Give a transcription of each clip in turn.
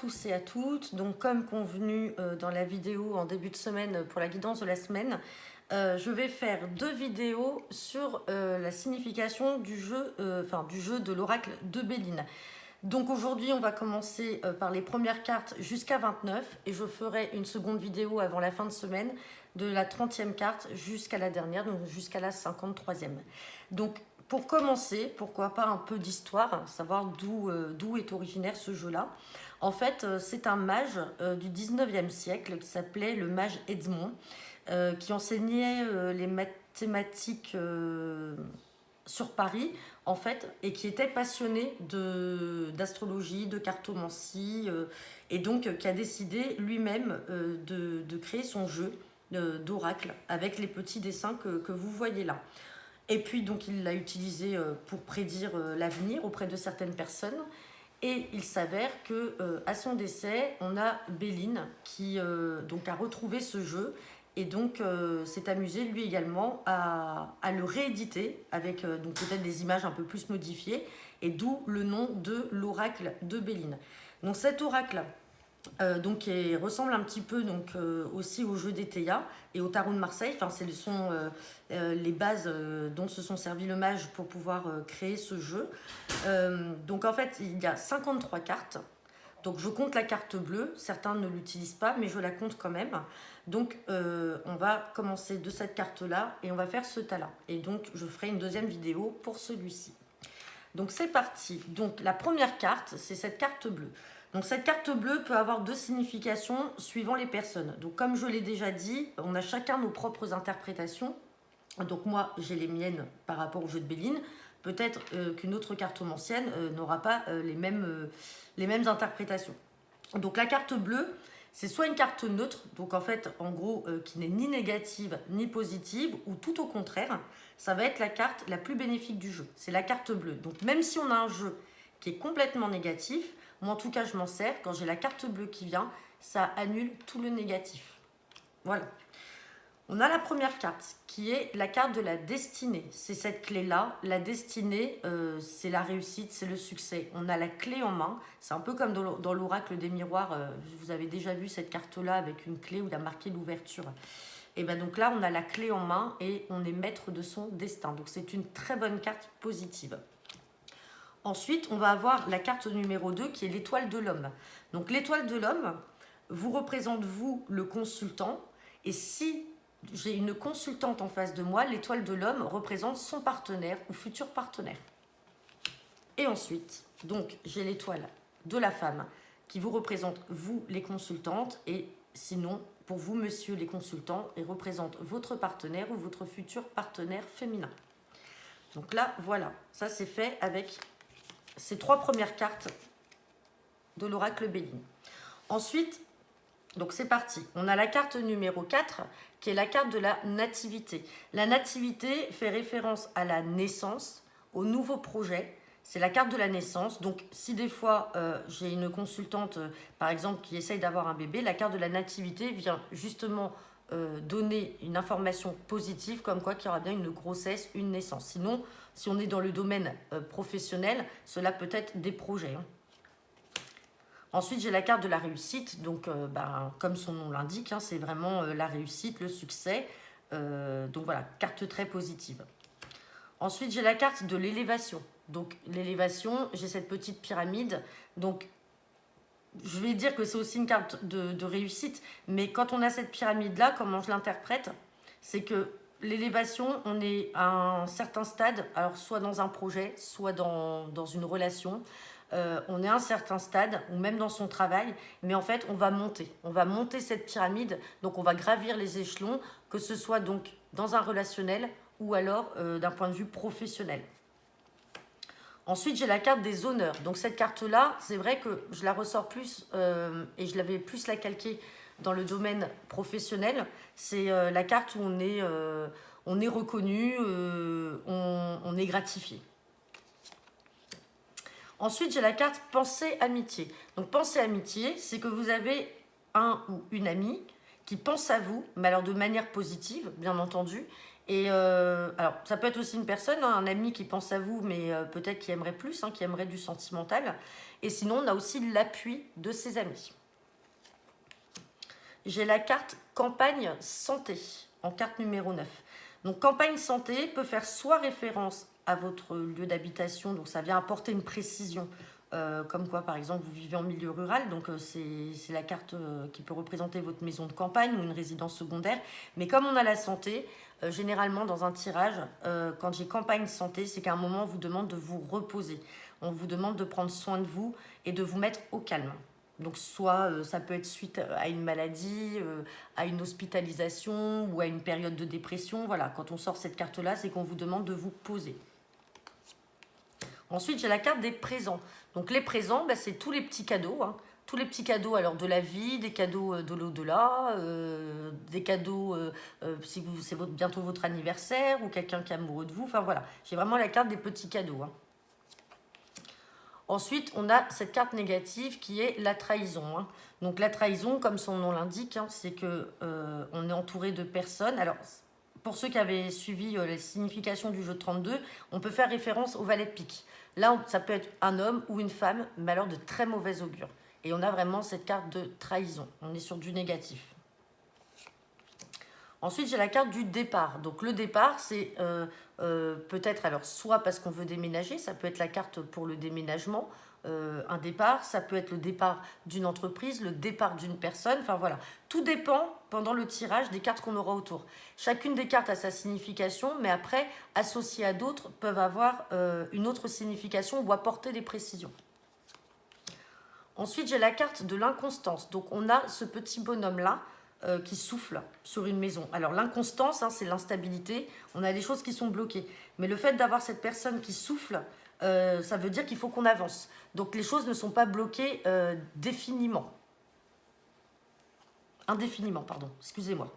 tous et à toutes. Donc comme convenu dans la vidéo en début de semaine pour la guidance de la semaine, je vais faire 2 vidéos sur la signification du jeu, du jeu de l'oracle de Béline. Donc aujourd'hui on va commencer par les premières cartes jusqu'à 29 et je ferai une seconde vidéo avant la fin de semaine de la 30e carte jusqu'à la dernière, donc jusqu'à la 53e. Donc pour commencer, pourquoi pas un peu d'histoire, savoir d'où est originaire ce jeu-là. En fait, c'est un mage du 19e siècle qui s'appelait le mage Edmond, qui enseignait les mathématiques sur Paris, en fait, et qui était passionné d'astrologie, de cartomancie, et donc qui a décidé lui-même de créer son jeu d'oracle avec les petits dessins que vous voyez là. Et puis donc il l'a utilisé pour prédire l'avenir auprès de certaines personnes. Et il s'avère que à son décès, on a Béline qui donc a retrouvé ce jeu et donc s'est amusé lui également à le rééditer avec donc peut-être des images un peu plus modifiées, et d'où le nom de l'oracle de Béline. Donc cet oracle donc qui ressemble un petit peu donc aussi au jeu d'Eteia et au tarot de Marseille. Enfin, ce sont les bases dont se sont servis le mage pour pouvoir créer ce jeu. Donc en fait, il y a 53 cartes. Donc je compte la carte bleue. Certains ne l'utilisent pas, mais je la compte quand même. Donc on va commencer de cette carte-là et on va faire ce tas-là. Et donc je ferai une deuxième vidéo pour celui-ci. Donc c'est parti. Donc la première carte, c'est cette carte bleue. Donc cette carte bleue peut avoir 2 significations suivant les personnes. Donc comme je l'ai déjà dit, on a chacun nos propres interprétations. Donc moi, j'ai les miennes par rapport au jeu de Béline. Peut-être qu'une autre cartomancienne n'aura pas les mêmes interprétations. Donc la carte bleue, c'est soit une carte neutre, donc en fait, en gros, qui n'est ni négative ni positive, ou tout au contraire, ça va être la carte la plus bénéfique du jeu. C'est la carte bleue. Donc même si on a un jeu qui est complètement négatif, moi en tout cas je m'en sers, quand j'ai la carte bleue qui vient, ça annule tout le négatif. Voilà. On a la première carte qui est la carte de la destinée. C'est cette clé-là. La destinée, c'est la réussite, c'est le succès. On a la clé en main. C'est un peu comme dans l'oracle des miroirs. Vous avez déjà vu cette carte-là avec une clé où il a marqué l'ouverture. Et bien donc là, on a la clé en main et on est maître de son destin. Donc c'est une très bonne carte positive. Ensuite, on va avoir la carte numéro 2 qui est l'étoile de l'homme. Donc l'étoile de l'homme vous représente, vous, le consultant. Et si j'ai une consultante en face de moi, l'étoile de l'homme représente son partenaire ou futur partenaire. Et ensuite, donc j'ai l'étoile de la femme qui vous représente, vous, les consultantes. Et sinon, pour vous, monsieur les consultants, elle représente votre partenaire ou votre futur partenaire féminin. Donc là, voilà, ça c'est fait avec ces 3 premières cartes de l'oracle Béline. Ensuite, donc c'est parti. On a la carte numéro 4 qui est la carte de la nativité. La nativité fait référence à la naissance, au nouveau projet. C'est la carte de la naissance. Donc si des fois j'ai une consultante par exemple qui essaye d'avoir un bébé, la carte de la nativité vient justement donner une information positive comme quoi qu'il y aura bien une grossesse, une naissance. Sinon, si on est dans le domaine professionnel, cela peut être des projets. Ensuite, j'ai la carte de la réussite. Donc, comme son nom l'indique, c'est vraiment la réussite, le succès. Donc voilà, carte très positive. Ensuite, j'ai la carte de l'élévation. Donc, l'élévation, j'ai cette petite pyramide. Donc, je vais dire que c'est aussi une carte de réussite. Mais quand on a cette pyramide-là, comment je l'interprète, c'est que l'élévation, on est à un certain stade, alors soit dans un projet, soit dans une relation. On est à un certain stade, ou même dans son travail, mais en fait, on va monter cette pyramide, donc on va gravir les échelons, que ce soit donc dans un relationnel, ou alors d'un point de vue professionnel. Ensuite, j'ai la carte des honneurs. Donc cette carte-là, c'est vrai que je la ressors plus, et je l'avais plus la calquée dans le domaine professionnel. C'est la carte où on est reconnu, on est gratifié. Ensuite, j'ai la carte pensée amitié. Donc pensée amitié, c'est que vous avez un ou une amie qui pense à vous, mais alors de manière positive, bien entendu, Et alors, ça peut être aussi une personne, hein, un ami qui pense à vous, mais peut-être qui aimerait plus, hein, qui aimerait du sentimental. Et sinon, on a aussi l'appui de ses amis. J'ai la carte campagne santé en carte numéro 9. Donc, campagne santé peut faire soit référence à votre lieu d'habitation, donc ça vient apporter une précision. Comme quoi, par exemple, vous vivez en milieu rural, donc c'est la carte qui peut représenter votre maison de campagne ou une résidence secondaire. Mais comme on a la santé, généralement dans un tirage, quand j'ai campagne santé, c'est qu'à un moment, on vous demande de vous reposer. On vous demande de prendre soin de vous et de vous mettre au calme. Donc soit ça peut être suite à une maladie, à une hospitalisation ou à une période de dépression. Voilà, quand on sort cette carte-là, c'est qu'on vous demande de vous poser. Ensuite, j'ai la carte des présents. Donc les présents, bah, c'est tous les petits cadeaux. Hein. Tous les petits cadeaux alors de la vie, des cadeaux de l'au-delà, des cadeaux si c'est bientôt votre anniversaire ou quelqu'un qui est amoureux de vous. Enfin voilà, j'ai vraiment la carte des petits cadeaux. Hein. Ensuite, on a cette carte négative qui est la trahison. Hein. Donc la trahison, comme son nom l'indique, hein, c'est que on est entouré de personnes. Alors, pour ceux qui avaient suivi la signification du jeu de 32, on peut faire référence au valet de pique. Là, ça peut être un homme ou une femme, mais alors de très mauvais augure. Et on a vraiment cette carte de trahison. On est sur du négatif. Ensuite, j'ai la carte du départ. Donc le départ, c'est peut-être alors soit parce qu'on veut déménager, ça peut être la carte pour le déménagement, un départ, ça peut être le départ d'une entreprise, le départ d'une personne, enfin voilà. Tout dépend pendant le tirage des cartes qu'on aura autour. Chacune des cartes a sa signification, mais après, associées à d'autres, peuvent avoir une autre signification ou apporter des précisions. Ensuite, j'ai la carte de l'inconstance. Donc on a ce petit bonhomme-là, qui souffle sur une maison. Alors l'inconstance, hein, c'est l'instabilité, on a des choses qui sont bloquées. Mais le fait d'avoir cette personne qui souffle, ça veut dire qu'il faut qu'on avance. Donc les choses ne sont pas bloquées indéfiniment, pardon, excusez-moi.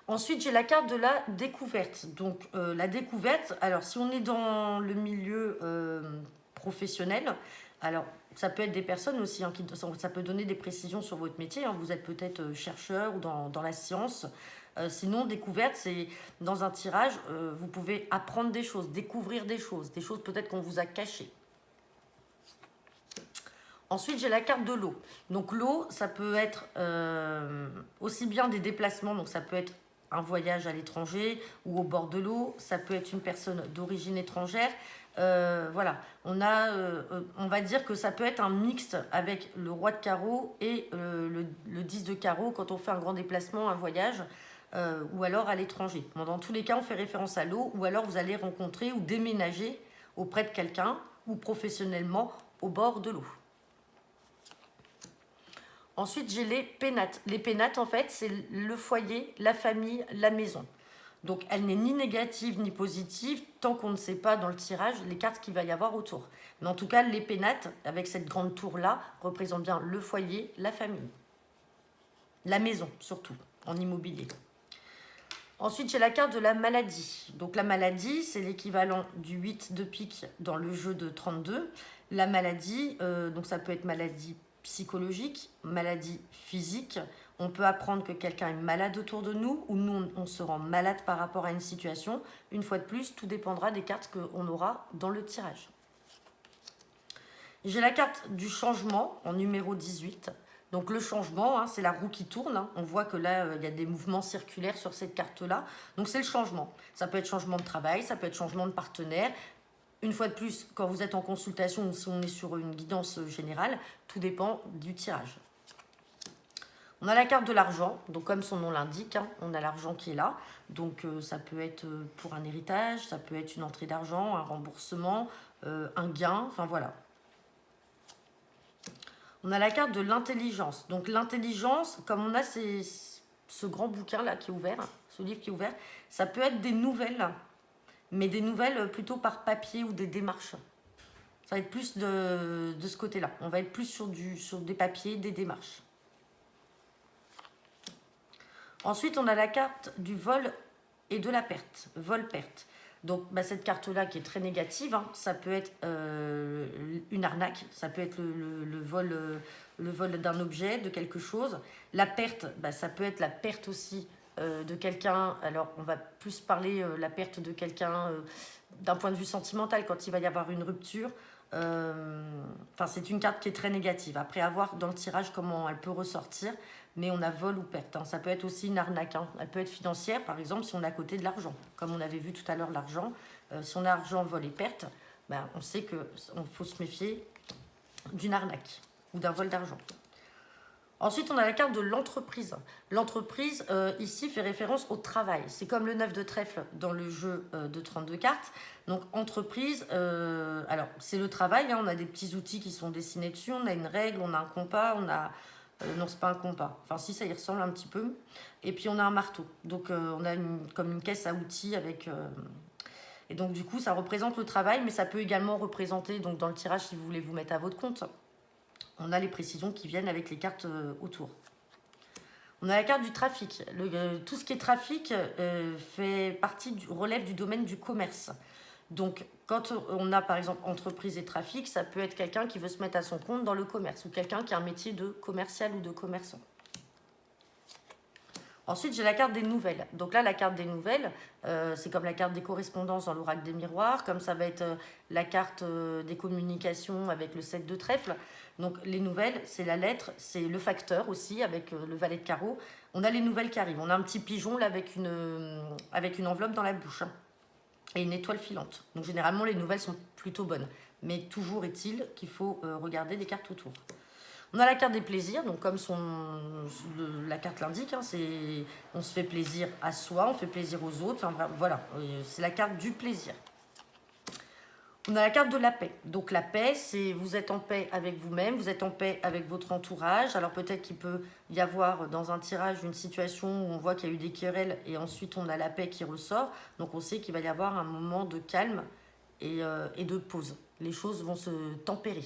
Ensuite, j'ai la carte de la découverte. Donc la découverte, alors si on est dans le milieu professionnel, alors ça peut être des personnes aussi, hein, ça peut donner des précisions sur votre métier. Hein. Vous êtes peut-être chercheur ou dans la science. Sinon, découverte, c'est dans un tirage, vous pouvez apprendre des choses, découvrir des choses peut-être qu'on vous a cachées. Ensuite, j'ai la carte de l'eau. Donc l'eau, ça peut être aussi bien des déplacements, donc ça peut être un voyage à l'étranger ou au bord de l'eau, ça peut être une personne d'origine étrangère. Voilà, on va dire que ça peut être un mixte avec le roi de carreau et le 10 de carreau quand on fait un grand déplacement, un voyage, ou alors à l'étranger. Bon, dans tous les cas, on fait référence à l'eau, ou alors vous allez rencontrer ou déménager auprès de quelqu'un ou professionnellement au bord de l'eau. Ensuite, j'ai les pénates. Les pénates, en fait, c'est le foyer, la famille, la maison. Donc, elle n'est ni négative ni positive tant qu'on ne sait pas dans le tirage les cartes qu'il va y avoir autour. Mais en tout cas, les pénates, avec cette grande tour-là, représentent bien le foyer, la famille. La maison, surtout, en immobilier. Ensuite, j'ai la carte de la maladie. Donc, la maladie, c'est l'équivalent du 8 de pique dans le jeu de 32. La maladie, donc ça peut être maladie psychologique, maladie physique. On peut apprendre que quelqu'un est malade autour de nous ou nous, on se rend malade par rapport à une situation. Une fois de plus, tout dépendra des cartes qu'on aura dans le tirage. J'ai la carte du changement en numéro 18. Donc le changement, hein, c'est la roue qui tourne. Hein. On voit que là, il y a des mouvements circulaires sur cette carte-là. Donc c'est le changement. Ça peut être changement de travail, ça peut être changement de partenaire. Une fois de plus, quand vous êtes en consultation ou si on est sur une guidance générale, tout dépend du tirage. On a la carte de l'argent, donc comme son nom l'indique, hein, on a l'argent qui est là. Donc ça peut être pour un héritage, ça peut être une entrée d'argent, un remboursement, un gain, enfin voilà. On a la carte de l'intelligence. Donc l'intelligence, comme on a ce grand bouquin-là qui est ouvert, ce livre qui est ouvert, ça peut être des nouvelles, mais des nouvelles plutôt par papier ou des démarches. Ça va être plus de ce côté-là. On va être plus sur des papiers, des démarches. Ensuite, on a la carte du vol et de la perte. Vol-perte. Donc, cette carte-là qui est très négative, hein, ça peut être une arnaque, ça peut être le vol d'un objet, de quelque chose. La perte, ça peut être la perte aussi de quelqu'un. Alors, on va plus parler la perte de quelqu'un d'un point de vue sentimental quand il va y avoir une rupture. Enfin, c'est une carte qui est très négative. Après, à voir dans le tirage comment elle peut ressortir, mais on a vol ou perte. Hein. Ça peut être aussi une arnaque. Hein. Elle peut être financière, par exemple, si on est à côté de l'argent. Comme on avait vu tout à l'heure, l'argent. Si on a argent, vol et perte, ben, on sait qu'il faut se méfier d'une arnaque ou d'un vol d'argent. Ensuite, on a la carte de l'entreprise. L'entreprise, ici, fait référence au travail. C'est comme le 9 de trèfle dans le jeu de 32 cartes. Donc, entreprise, alors, c'est le travail. Hein, on a des petits outils qui sont dessinés dessus. On a une règle, on a un compas, on a... non, c'est pas un compas. Enfin, si, ça y ressemble un petit peu. Et puis, on a un marteau. Donc, on a comme une caisse à outils avec... Et donc, du coup, ça représente le travail, mais ça peut également représenter, donc dans le tirage, si vous voulez vous mettre à votre compte, on a les précisions qui viennent avec les cartes autour. On a la carte du trafic. Tout ce qui est trafic relève du domaine du commerce. Donc, quand on a par exemple entreprise et trafic, ça peut être quelqu'un qui veut se mettre à son compte dans le commerce ou quelqu'un qui a un métier de commercial ou de commerçant. Ensuite, j'ai la carte des nouvelles. Donc là, la carte des nouvelles, c'est comme la carte des correspondances dans l'oracle des miroirs, comme ça va être la carte des communications avec le 7 de trèfle. Donc les nouvelles, c'est la lettre, c'est le facteur aussi avec le valet de carreau. On a les nouvelles qui arrivent. On a un petit pigeon là avec une enveloppe dans la bouche hein, et une étoile filante. Donc généralement, les nouvelles sont plutôt bonnes. Mais toujours est-il qu'il faut regarder les cartes autour. On a la carte des plaisirs, donc comme la carte l'indique, hein, on se fait plaisir à soi, on fait plaisir aux autres, enfin voilà, c'est la carte du plaisir. On a la carte de la paix. Donc la paix, c'est vous êtes en paix avec vous-même, vous êtes en paix avec votre entourage. Alors peut-être qu'il peut y avoir dans un tirage une situation où on voit qu'il y a eu des querelles et ensuite on a la paix qui ressort. Donc on sait qu'il va y avoir un moment de calme et de pause. Les choses vont se tempérer.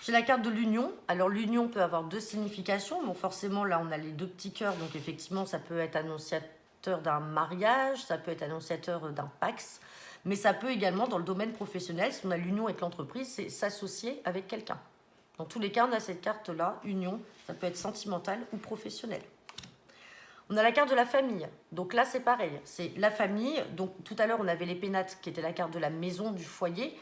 J'ai la carte de l'union. Alors l'union peut avoir deux significations. Bon, forcément, là, on a les deux petits cœurs. Donc effectivement, ça peut être annonciateur d'un mariage, ça peut être annonciateur d'un pax. Mais ça peut également, dans le domaine professionnel, si on a l'union avec l'entreprise, c'est s'associer avec quelqu'un. Dans tous les cas, on a cette carte-là, union. Ça peut être sentimental ou professionnel. On a la carte de la famille. Donc là, c'est pareil. C'est la famille. Donc tout à l'heure, on avait les pénates qui étaient la carte de la maison, du foyer.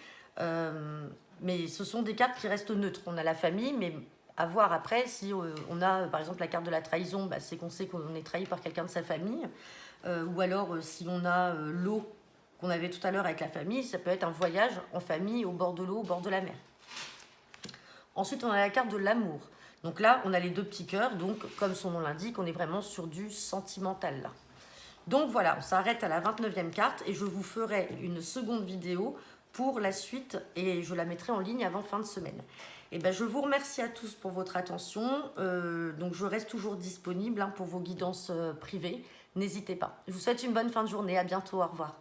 Mais ce sont des cartes qui restent neutres. On a la famille, mais à voir après si on a par exemple la carte de la trahison, bah, c'est qu'on sait qu'on est trahi par quelqu'un de sa famille. Ou alors si on a l'eau qu'on avait tout à l'heure avec la famille, ça peut être un voyage en famille au bord de l'eau, au bord de la mer. Ensuite, on a la carte de l'amour. Donc là, on a les deux petits cœurs. Donc, comme son nom l'indique, on est vraiment sur du sentimental là. Donc voilà, on s'arrête à la 29e carte et je vous ferai une seconde vidéo pour la suite et je la mettrai en ligne avant fin de semaine. Et ben, je vous remercie à tous pour votre attention. Donc je reste toujours disponible hein, pour vos guidances privées. N'hésitez pas. Je vous souhaite une bonne fin de journée. À bientôt. Au revoir.